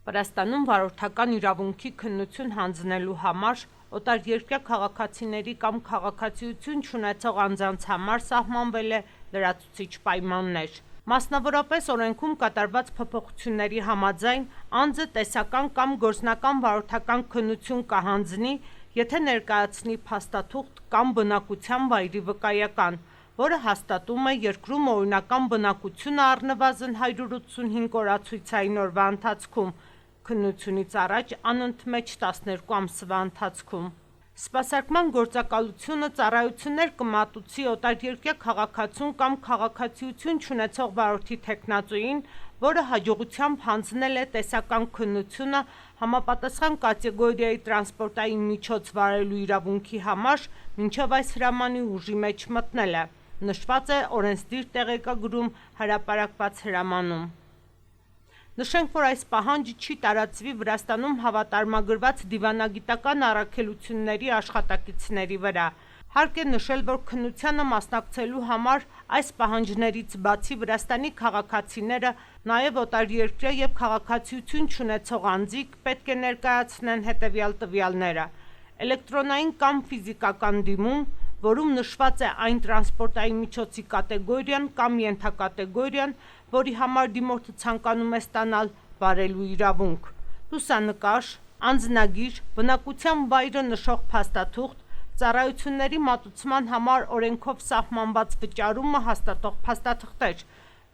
Վրաստանում վարորդական իրավունքի քննություն հանձնելու համար օտարերկրյա քաղաքացիների կամ քաղաքացիություն չունեցող անձանց համար սահմանվել է լրացուցիչ պայմաններ։ Մասնավորապես օրենքում կատարված փոփոխությունների համաձայն անձը տեսական կամ գործնական վարորդական քննություն կհանձնի, եթե ներկայացնի փաստաթուղթ կամ բնակության վայրի վկայական, որը հաստատում է երկրում օրինական բնակությունը առնվազն 185 օրացույցային օրվա ընթացքում, քննությունից առաջ անընդմեջ 12 ամսվա ընթացքում։ Սպասարկման գործակալությունը ծառայություններ կմատուցի օտարերկրյա քաղաքացուն կամ քաղաքացիություն չունեցող վարորդի թեկնածուին, որը հաջողությամբ հանձնել է տեսական քննությունը համապատասխան կատեգորիայի տրանսպորտային միջոց վարելու իրավունքի համար, մինչև այս հրամանի ուժի մեջ մտնելը, նշված է օրենսդիր տեղեկագրում հրապարակված հրամանում։ Նշենք, որ այս պահանջը չի տարածվի Վրաստանում հավատարմագրված դիվանագիտական առաքելությունների աշխատակիցների վրա։ Հարկ է նշել, որ քննությանը մասնակցելու համար այս պահանջներից բացի Վրաստանի քաղաքացիները նաև օտարերկրյա և քաղաքացիություն չունեցող անձիկ պետք է ներկայացնեն հետևյալ տվյալները. էլեկտրոնային կամ ֆիզիկական դիմում, որում նշված է այն տրանսպորտային միջոցի կատեգորիան կամ ենթակատեգորիան, որի համար դիմորդը ցանկանում է ստանալ վարելու իրավունք, լուսանկար, անձնագիր, բնակության վայրը նշող փաստաթուղթ, ծառայությունների մատուցման համար օրենքով սահմանված վճարումը հաստատող փաստաթղթեր,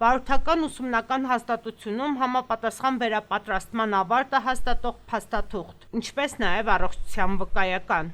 վարորդական ուսումնական հաստատությունում համապատասխան վերապատրաստման ավարտը հաստատող փաստաթուղթ, ինչպես նաև առողջության վկայական։